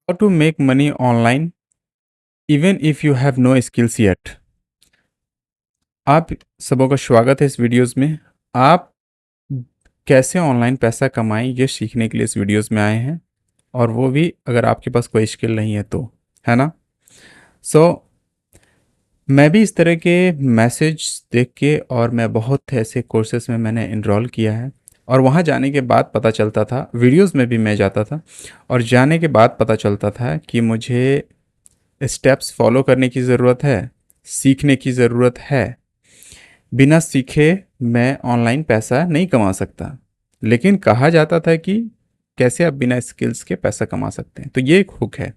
How to make money online even if you have no skills yet। आप सबों का स्वागत है इस वीडियोस में। आप कैसे ऑनलाइन पैसा कमाएं ये सीखने के लिए इस वीडियोस में आए हैं, और वो भी अगर आपके पास कोई स्किल नहीं है तो, है ना। सो मैं भी इस तरह के मैसेज देख के, और मैं बहुत ऐसे कोर्सेज में मैंने इनरोल किया है, और वहाँ जाने के बाद पता चलता था, वीडियोस में भी मैं जाता था और जाने के बाद पता चलता था कि मुझे स्टेप्स फॉलो करने की ज़रूरत है, सीखने की ज़रूरत है। बिना सीखे मैं ऑनलाइन पैसा नहीं कमा सकता। लेकिन कहा जाता था कि कैसे आप बिना स्किल्स के पैसा कमा सकते हैं। तो ये एक हुक है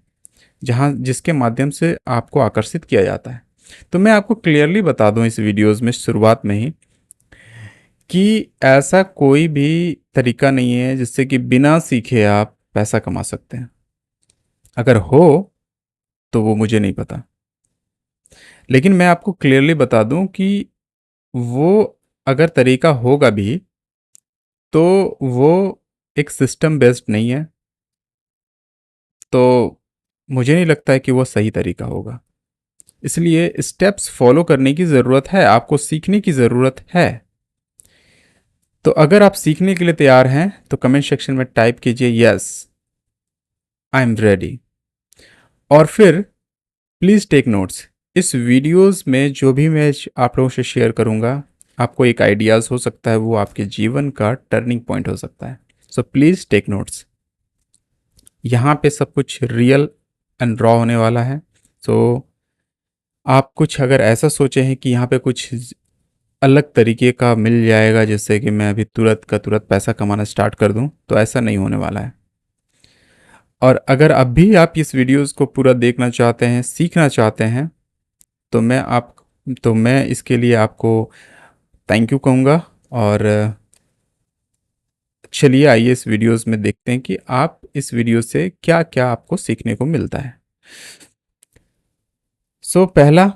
जहाँ जिसके माध्यम से आपको आकर्षित किया जाता है। तो मैं आपको क्लियरली बता दूं इस वीडियोस में शुरुआत में ही कि ऐसा कोई भी तरीका नहीं है जिससे कि बिना सीखे आप पैसा कमा सकते हैं। अगर हो तो वो मुझे नहीं पता, लेकिन मैं आपको क्लियरली बता दूं कि वो अगर तरीका होगा भी तो वो एक सिस्टम बेस्ड नहीं है। तो मुझे नहीं लगता है कि वो सही तरीका होगा। इसलिए स्टेप्स फॉलो करने की ज़रूरत है, आपको सीखने की ज़रूरत है। तो अगर आप सीखने के लिए तैयार हैं तो कमेंट सेक्शन में टाइप कीजिए यस, आई एम रेडी। और फिर प्लीज़ टेक नोट्स। इस वीडियोस में जो भी मैं आप लोगों से शेयर करूंगा, आपको एक आइडियाज़ हो सकता है वो आपके जीवन का टर्निंग पॉइंट हो सकता है। So please take notes. यहाँ पे सब कुछ रियल एंड रॉ होने वाला है। सो आप कुछ अगर ऐसा सोचे हैं कि यहाँ पे कुछ अलग तरीके का मिल जाएगा जिससे कि मैं अभी तुरंत का तुरंत पैसा कमाना स्टार्ट कर दूं, तो ऐसा नहीं होने वाला है। और अगर अब भी आप इस वीडियोस को पूरा देखना चाहते हैं, सीखना चाहते हैं, तो मैं इसके लिए आपको थैंक यू कहूँगा। और चलिए आइए इस वीडियोस में देखते हैं कि आप इस वीडियो से क्या क्या आपको सीखने को मिलता है। पहला,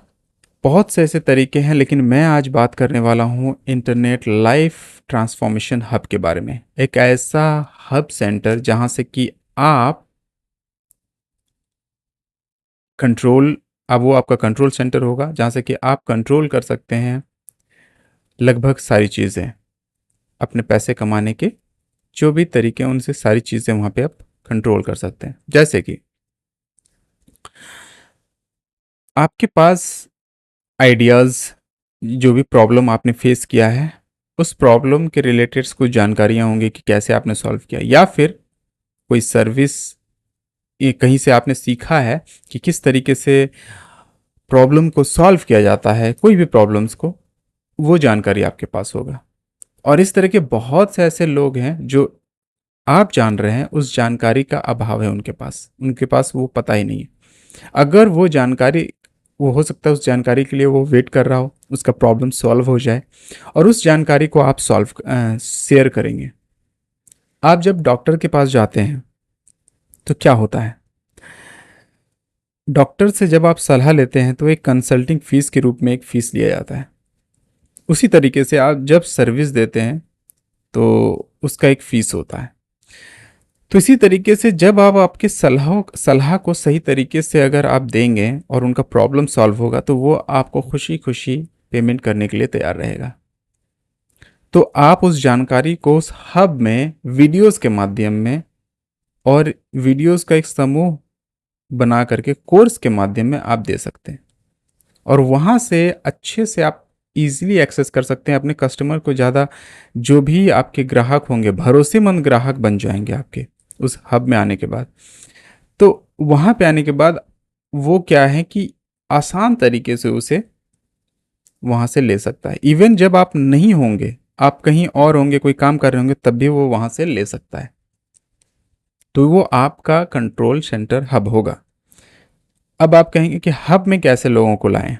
बहुत से ऐसे तरीके हैं, लेकिन मैं आज बात करने वाला हूँ इंटरनेट लाइफ ट्रांसफॉर्मेशन हब के बारे में। एक ऐसा हब सेंटर जहाँ से कि आप कंट्रोल, अब वो आपका कंट्रोल सेंटर होगा जहाँ से कि आप कंट्रोल कर सकते हैं लगभग सारी चीज़ें। अपने पैसे कमाने के जो भी तरीके हैं उनसे सारी चीज़ें वहाँ पे आप कंट्रोल कर सकते हैं। जैसे कि आपके पास आइडियाज़, जो भी प्रॉब्लम आपने फेस किया है उस प्रॉब्लम के रिलेटेड कुछ जानकारियाँ होंगी कि कैसे आपने सॉल्व किया, या फिर कोई सर्विस ये कहीं से आपने सीखा है कि किस तरीके से प्रॉब्लम को सॉल्व किया जाता है, कोई भी प्रॉब्लम्स को, वो जानकारी आपके पास होगा। और इस तरह के बहुत से ऐसे लोग हैं जो आप जान रहे हैं उस जानकारी का अभाव है उनके पास वो पता ही नहीं है। अगर वो जानकारी, वो हो सकता है उस जानकारी के लिए वो वेट कर रहा हो, उसका प्रॉब्लम सॉल्व हो जाए और उस जानकारी को आप शेयर करेंगे। आप जब डॉक्टर के पास जाते हैं तो क्या होता है, डॉक्टर से जब आप सलाह लेते हैं तो एक कंसल्टिंग फीस के रूप में एक फ़ीस लिया जाता है। उसी तरीके से आप जब सर्विस देते हैं तो उसका एक फ़ीस होता है। तो इसी तरीके से जब आप आपके सलाह को सही तरीके से अगर आप देंगे और उनका प्रॉब्लम सॉल्व होगा तो वो आपको खुशी खुशी पेमेंट करने के लिए तैयार रहेगा। तो आप उस जानकारी को उस हब में वीडियोस के माध्यम में, और वीडियोस का एक समूह बना करके कोर्स के माध्यम में आप दे सकते हैं, और वहाँ से अच्छे से आप इजीली एक्सेस कर सकते हैं अपने कस्टमर को। ज़्यादा जो भी आपके ग्राहक होंगे भरोसेमंद ग्राहक बन जाएंगे आपके उस हब में आने के बाद। तो वहाँ पे आने के बाद वो क्या है कि आसान तरीके से उसे वहाँ से ले सकता है। इवन जब आप नहीं होंगे, आप कहीं और होंगे, कोई काम कर रहे होंगे, तब भी वो वहाँ से ले सकता है। तो वो आपका कंट्रोल सेंटर हब होगा। अब आप कहेंगे कि हब में कैसे लोगों को लाएं।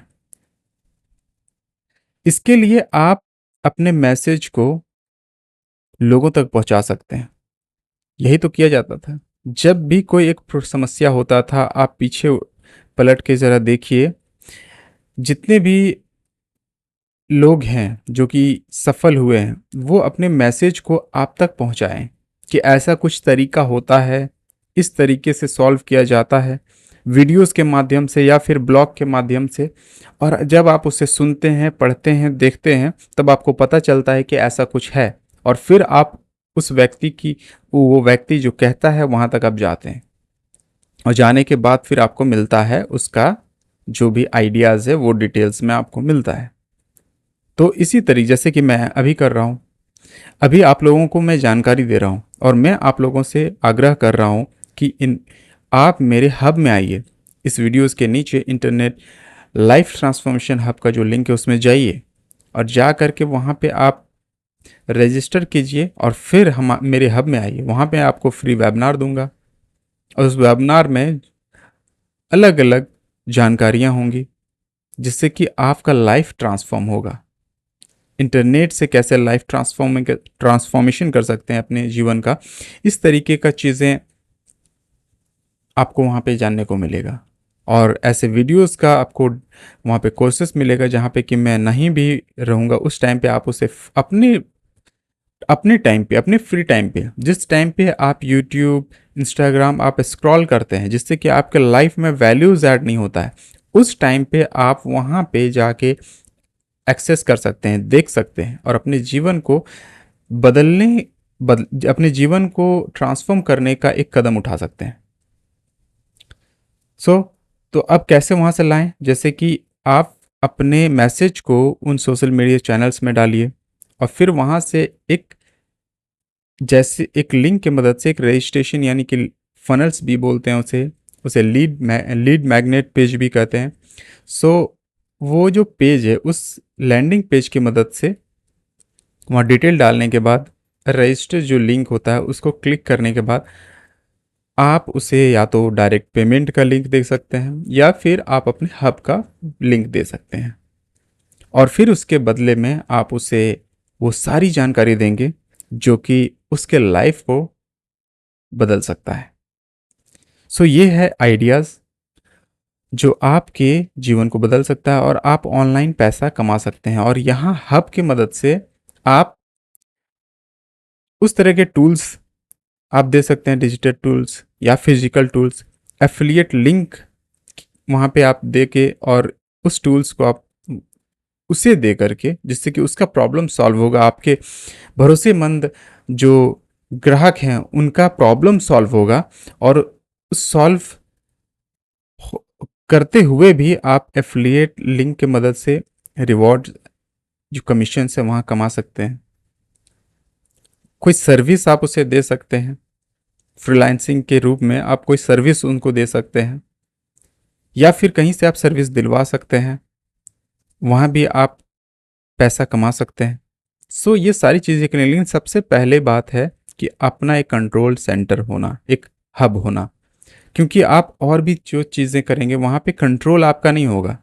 इसके लिए आप अपने मैसेज को लोगों तक पहुंचा सकते हैं। यही तो किया जाता था। जब भी कोई एक समस्या होता था, आप पीछे पलट के ज़रा देखिए, जितने भी लोग हैं जो कि सफल हुए हैं वो अपने मैसेज को आप तक पहुंचाएं कि ऐसा कुछ तरीका होता है, इस तरीके से सॉल्व किया जाता है, वीडियोस के माध्यम से या फिर ब्लॉग के माध्यम से। और जब आप उसे सुनते हैं, पढ़ते हैं, देखते हैं, तब आपको पता चलता है कि ऐसा कुछ है, और फिर आप उस व्यक्ति की, वो व्यक्ति जो कहता है वहाँ तक आप जाते हैं, और जाने के बाद फिर आपको मिलता है उसका जो भी आइडियाज़ है वो डिटेल्स में आपको मिलता है। तो इसी तरीके जैसे कि मैं अभी कर रहा हूँ, अभी आप लोगों को मैं जानकारी दे रहा हूँ, और मैं आप लोगों से आग्रह कर रहा हूँ कि आप मेरे हब में आइए। इस वीडियोस के नीचे इंटरनेट लाइफ ट्रांसफॉर्मेशन हब का जो लिंक है उसमें जाइए, और जा करके वहाँ पे आप रजिस्टर कीजिए, और फिर हम मेरे हब में आइए। वहाँ पे आपको फ्री वेबिनार दूंगा, और उस वेबिनार में अलग अलग जानकारियाँ होंगी जिससे कि आपका लाइफ ट्रांसफॉर्म होगा। इंटरनेट से कैसे लाइफ ट्रांसफॉर्मेशन कर सकते हैं अपने जीवन का, इस तरीके का चीज़ें आपको वहाँ पे जानने को मिलेगा। और ऐसे वीडियोस का आपको वहाँ पे कोर्सेस मिलेगा, जहाँ पे कि मैं नहीं भी रहूँगा उस टाइम पे आप उसे अपने अपने टाइम पे, अपने फ्री टाइम पे, जिस टाइम पे आप यूट्यूब, इंस्टाग्राम आप स्क्रॉल करते हैं जिससे कि आपके लाइफ में वैल्यूज ऐड नहीं होता है, उस टाइम पे आप वहाँ पे जाके एक्सेस कर सकते हैं, देख सकते हैं, और अपने जीवन को अपने जीवन को ट्रांसफॉर्म करने का एक कदम उठा सकते हैं। तो अब कैसे वहाँ से लाएं? जैसे कि आप अपने मैसेज को उन सोशल मीडिया चैनल्स में डालिए, और फिर वहाँ से जैसे एक लिंक की मदद से एक रजिस्ट्रेशन, यानी कि फनल्स भी बोलते हैं उसे लीड मैग्नेट पेज भी कहते हैं। वो जो पेज है, उस लैंडिंग पेज की मदद से वहाँ डिटेल डालने के बाद रजिस्टर जो लिंक होता है उसको क्लिक करने के बाद आप उसे या तो डायरेक्ट पेमेंट का लिंक दे सकते हैं, या फिर आप अपने हब का लिंक दे सकते हैं, और फिर उसके बदले में आप उसे वो सारी जानकारी देंगे जो कि उसके लाइफ को बदल सकता है। ये है आइडियाज़ जो आपके जीवन को बदल सकता है, और आप ऑनलाइन पैसा कमा सकते हैं। और यहाँ हब की मदद से आप उस तरह के टूल्स आप दे सकते हैं, डिजिटल टूल्स या फिजिकल टूल्स, एफिलिएट लिंक वहाँ पे आप दे के, और उस टूल्स को आप उसे दे करके, जिससे कि उसका प्रॉब्लम सॉल्व होगा, आपके भरोसेमंद जो ग्राहक हैं उनका प्रॉब्लम सॉल्व होगा, और सॉल्व करते हुए भी आप एफिलिएट लिंक की मदद से रिवॉर्ड जो कमीशन से वहाँ कमा सकते हैं। कोई सर्विस आप उसे दे सकते हैं, फ्रीलांसिंग के रूप में आप कोई सर्विस उनको दे सकते हैं, या फिर कहीं से आप सर्विस दिलवा सकते हैं, वहाँ भी आप पैसा कमा सकते हैं। ये सारी चीज़ें के लिए, लेकिन सबसे पहले बात है कि अपना एक कंट्रोल सेंटर होना, एक हब होना, क्योंकि आप और भी जो चीज़ें करेंगे वहाँ पे कंट्रोल आपका नहीं होगा।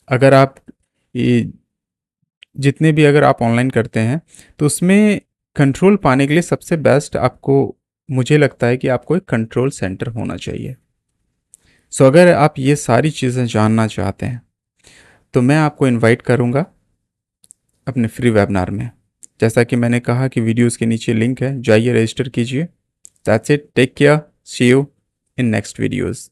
अगर आप ये जितने भी अगर आप ऑनलाइन करते हैं, तो उसमें कंट्रोल पाने के लिए सबसे बेस्ट आपको, मुझे लगता है कि आपको एक कंट्रोल सेंटर होना चाहिए। अगर आप ये सारी चीज़ें जानना चाहते हैं तो मैं आपको इनवाइट करूँगा अपने फ्री वेबिनार में। जैसा कि मैंने कहा कि वीडियोस के नीचे लिंक है, जाइए रजिस्टर कीजिए। That's it, take care, see you in next videos.